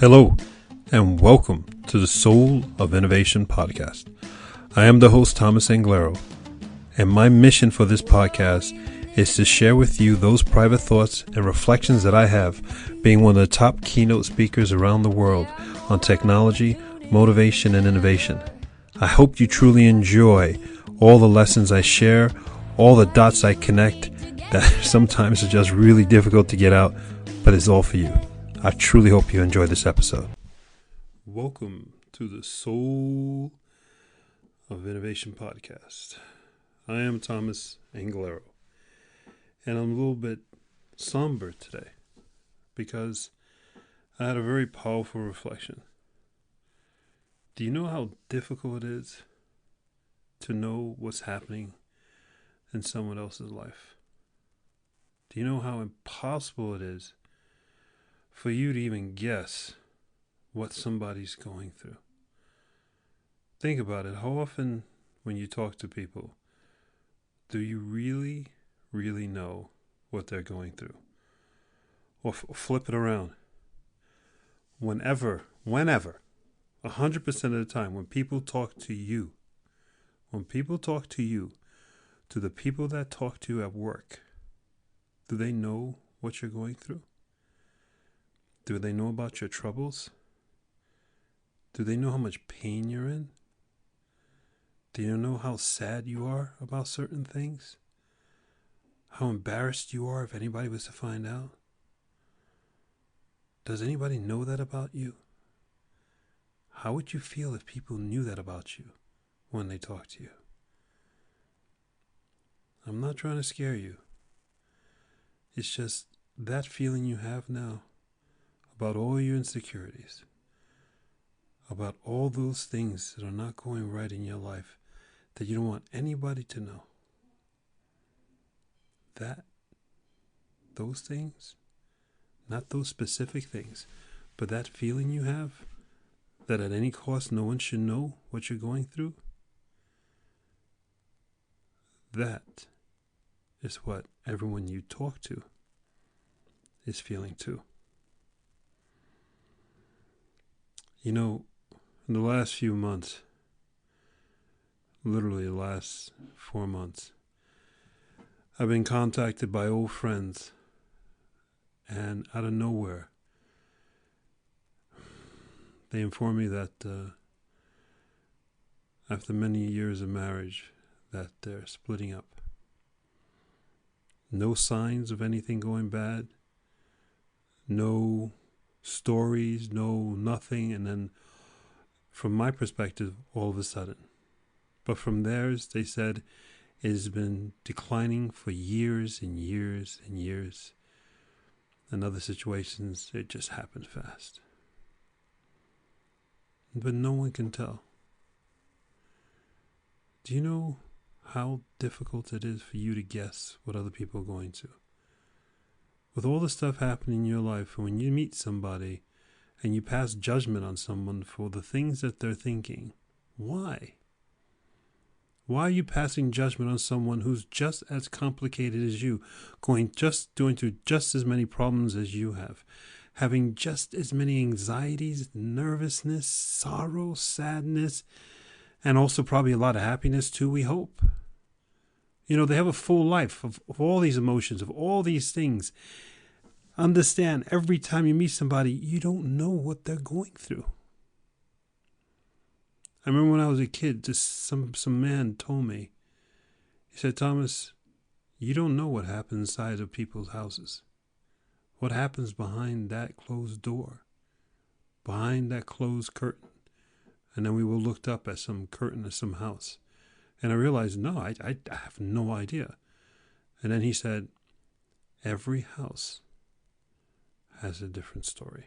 Hello, and welcome to the Soul of Innovation podcast. I am the host, Thomas Anglero, and my mission for this podcast is to share with you those private thoughts and reflections that I have, being one of the top keynote speakers around the world on technology, motivation, and innovation. I hope you truly enjoy all the lessons I share, all the dots I connect that sometimes are just really difficult to get out, but it's all for you. I truly hope you enjoy this episode. Welcome to the Soul of Innovation podcast. I am Thomas Anglero, and I'm a little bit somber today because I had a very powerful reflection. Do you know how difficult it is to know what's happening in someone else's life? Do you know how impossible it is for you to even guess what somebody's going through? Think about it. How often when you talk to people, do you really know what they're going through? Or flip it around. Whenever, 100% of the time, when people talk to you, to the people that talk to you at work, do they know what you're going through? Do they know about your troubles? Do they know how much pain you're in? Do you know how sad you are about certain things? How embarrassed you are if anybody was to find out? Does anybody know that about you? How would you feel if people knew that about you when they talk to you? I'm not trying to scare you. It's just that feeling you have now about all your insecurities, about all those things that are not going right in your life that you don't want anybody to know. Those things, not those specific things, but that feeling you have that at any cost no one should know what you're going through, that is what everyone you talk to is feeling too. You know, in the last few months, literally the last 4 months, I've been contacted by old friends, and out of nowhere, they inform me that after many years of marriage, that they're splitting up. No signs of anything going bad, no stories, no nothing, and then from my perspective, all of a sudden. But from theirs, they said it has been declining for years and years and years. In other situations, it just happened fast. But no one can tell. Do you know how difficult it is for you to guess what other people are going through? With all the stuff happening in your life, and when you meet somebody and you pass judgment on someone for the things that they're thinking, why? Why are you passing judgment on someone who's just as complicated as you, going through just as many problems as you have, having just as many anxieties, nervousness, sorrow, sadness, and also probably a lot of happiness too, we hope? You know, they have a full life of all these emotions, of all these things. Understand, every time you meet somebody, you don't know what they're going through. I remember when I was a kid, just some man told me, he said, Thomas, you don't know what happens inside of people's houses. What happens behind that closed door, behind that closed curtain. And then we were looked up at some curtain of some house. And I realized, no, I have no idea. And then he said, every house has a different story.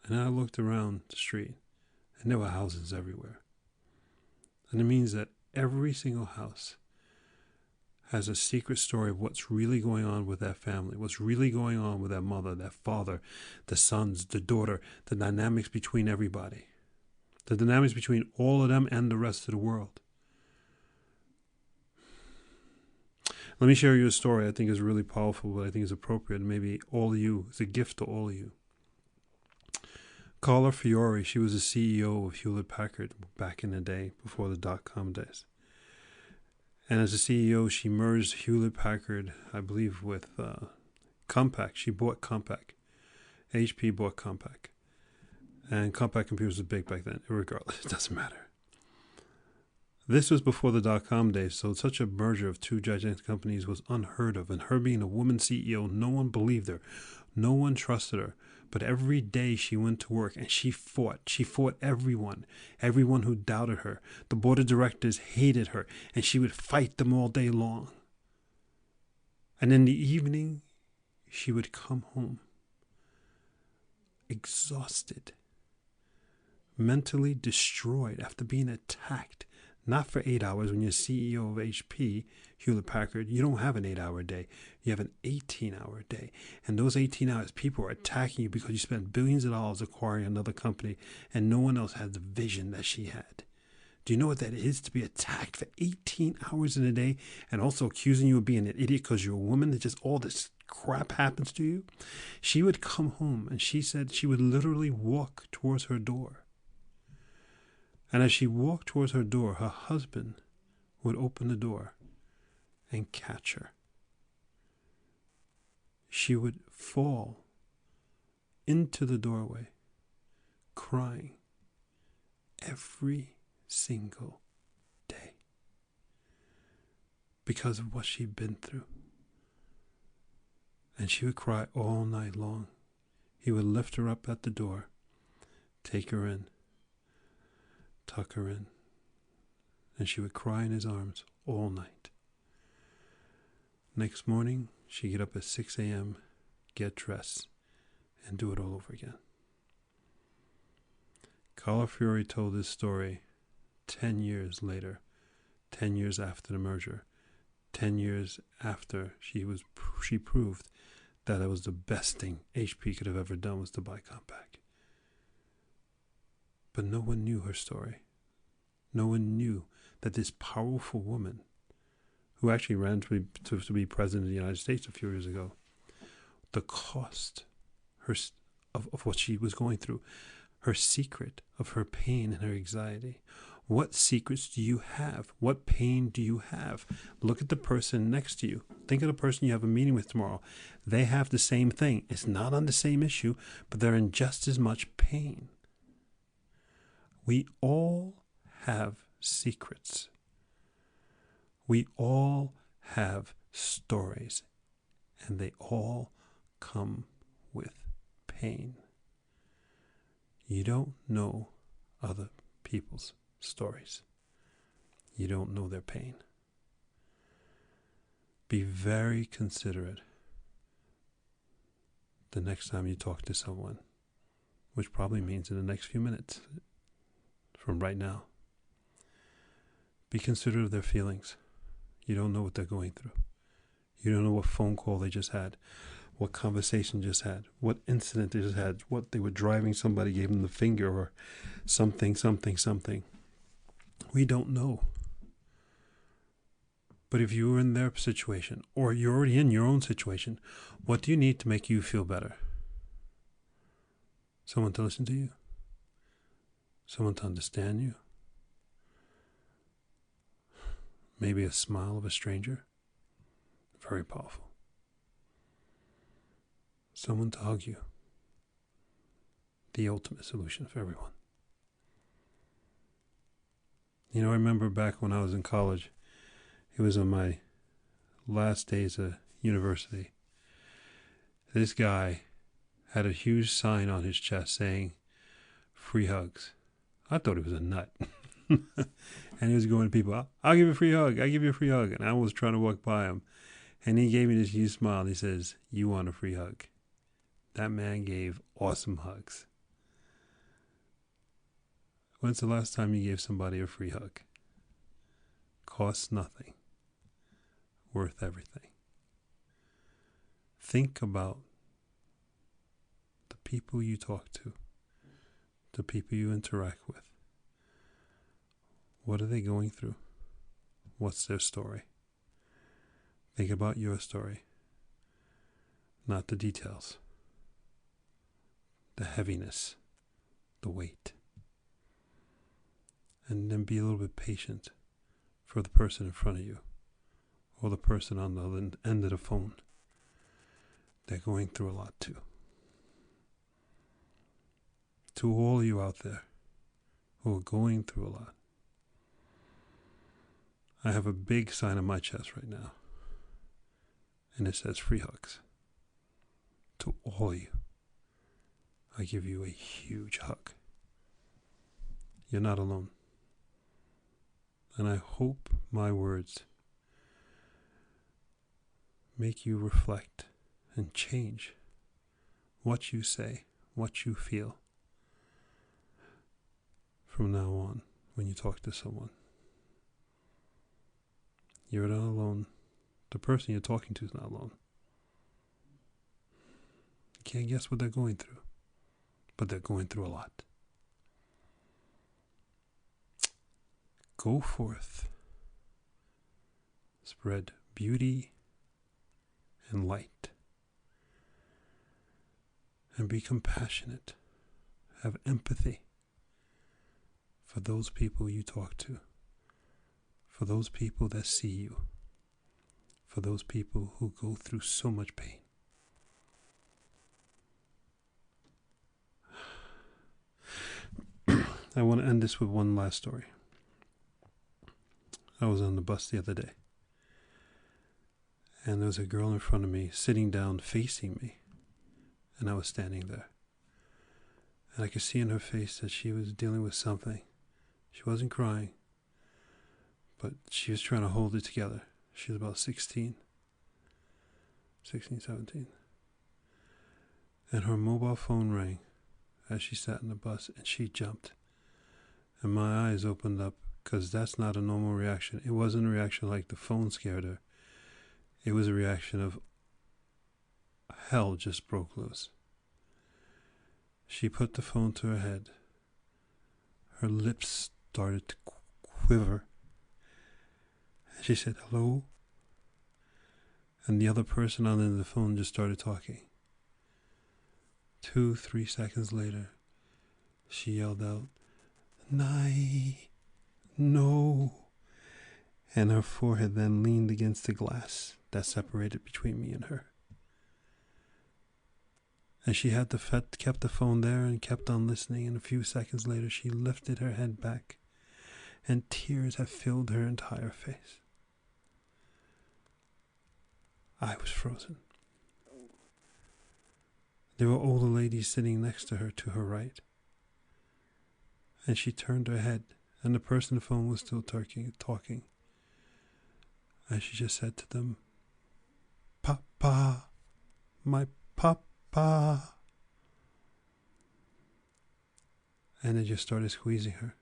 And then I looked around the street, and there were houses everywhere. And it means that every single house has a secret story of what's really going on with that family, what's really going on with that mother, that father, the sons, the daughter, the dynamics between everybody, the dynamics between all of them and the rest of the world. Let me share you a story I think is really powerful, but I think is appropriate. Maybe all of you, it's a gift to all of you. Carla Fiore, she was the CEO of Hewlett Packard back in the day, before the dot-com days. And as a CEO, she merged Hewlett Packard, I believe, with Compaq. She bought Compaq. HP bought Compaq. And Compaq computers were big back then. Regardless, it doesn't matter. This was before the dot-com days, so such a merger of two gigantic companies was unheard of. And her being a woman CEO, no one believed her. No one trusted her. But every day she went to work and she fought. She fought everyone who doubted her. The board of directors hated her, and she would fight them all day long. And in the evening, she would come home exhausted, mentally destroyed after being attacked. Not for 8 hours. When you're CEO of HP, Hewlett Packard, you don't have an 8-hour day. You have an 18-hour day. And those 18 hours, people are attacking you because you spent billions of dollars acquiring another company, and no one else had the vision that she had. Do you know what that is, to be attacked for 18 hours in a day and also accusing you of being an idiot because you're a woman, that just all this crap happens to you? She would come home, and she said she would literally walk towards her door. And as she walked towards her door, her husband would open the door and catch her. She would fall into the doorway, crying every single day because of what she'd been through. And she would cry all night long. He would lift her up at the door, take her in, tuck her in, and she would cry in his arms all night. Next morning, she'd get up at 6 a.m., get dressed, and do it all over again. Carla Fiore told this story 10 years later, 10 years after the merger, 10 years after she proved that it was the best thing HP could have ever done, was to buy Compaq. But no one knew her story. No one knew that this powerful woman, who actually ran to be president of the United States a few years ago, the cost of what she was going through, her secret of her pain and her anxiety. What secrets do you have? What pain do you have? Look at the person next to you. Think of the person you have a meeting with tomorrow. They have the same thing. It's not on the same issue, but they're in just as much pain. We all have secrets. We all have stories, and they all come with pain. You don't know other people's stories. You don't know their pain. Be very considerate the next time you talk to someone, which probably means in the next few minutes from right now. Be considerate of their feelings. You don't know what they're going through. You don't know what phone call they just had, what conversation just had, what incident they just had, what they were driving, somebody gave them the finger, or something. We don't know. But if you were in their situation, or you're already in your own situation, what do you need to make you feel better? Someone to listen to you? Someone to understand you? Maybe a smile of a stranger? Very powerful. Someone to hug you. The ultimate solution for everyone. You know, I remember back when I was in college, it was on my last days of university. This guy had a huge sign on his chest saying, "Free hugs." I thought he was a nut. And he was going to people, "I'll give you a free hug. I'll give you a free hug." And I was trying to walk by him. And he gave me this huge smile. And he says, "You want a free hug?" That man gave awesome hugs. When's the last time you gave somebody a free hug? Costs nothing. Worth everything. Think about the people you talk to, the people you interact with. What are they going through? What's their story? Make it about your story, not the details, the heaviness, the weight. And then be a little bit patient for the person in front of you or the person on the other end of the phone. They're going through a lot too. To all of you out there who are going through a lot, I have a big sign on my chest right now, and it says free hugs. To all of you, I give you a huge hug. You're not alone. And I hope my words make you reflect and change what you say, what you feel from now on when you talk to someone. You're not alone. The person you're talking to is not alone. You can't guess what they're going through, but they're going through a lot. Go forth. Spread beauty and light. And be compassionate. Have empathy for those people you talk to. For those people that see you. For those people who go through so much pain. I want to end this with one last story. I was on the bus the other day, and there was a girl in front of me sitting down facing me, and I was standing there. And I could see in her face that she was dealing with something. She wasn't crying, but she was trying to hold it together. She was about 16, 17. And her mobile phone rang as she sat in the bus, and she jumped. And my eyes opened up, because that's not a normal reaction. It wasn't a reaction like the phone scared her. It was a reaction of hell just broke loose. She put the phone to her head. Her lips started to quiver. And she said, "Hello?" And the other person on the end of the phone just started talking. 2-3 seconds later, she yelled out, "No." And her forehead then leaned against the glass that separated between me and her. And she had kept the phone there and kept on listening. And a few seconds later, she lifted her head back, and tears had filled her entire face. I was frozen. There were older ladies sitting next to her to her right. And she turned her head, and the person on the phone was still talking. And she just said to them, "Papa, my papa." And they just started squeezing her.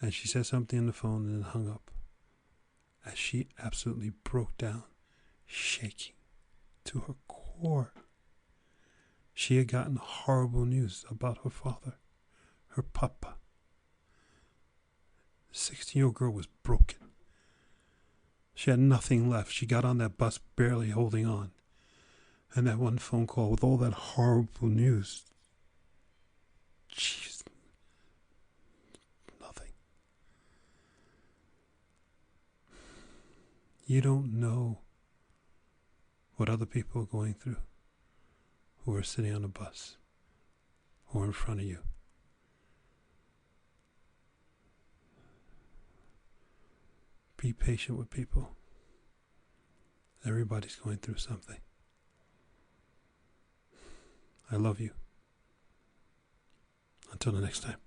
And she said something on the phone and then hung up. As she absolutely broke down, shaking to her core. She had gotten horrible news about her father, her papa. The 16-year-old girl was broken. She had nothing left. She got on that bus barely holding on. And that one phone call with all that horrible news. Jeez. Nothing. You don't know what other people are going through who are sitting on a bus, who are in front of you. Be patient with people. Everybody's going through something. I love you. Until the next time.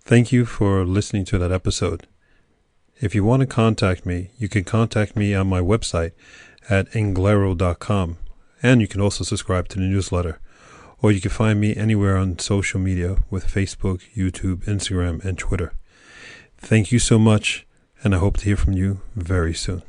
Thank you for listening to that episode. If you want to contact me, you can contact me on my website at englero.com, and you can also subscribe to the newsletter, or you can find me anywhere on social media with Facebook, YouTube, Instagram, and Twitter. Thank you so much, and I hope to hear from you very soon.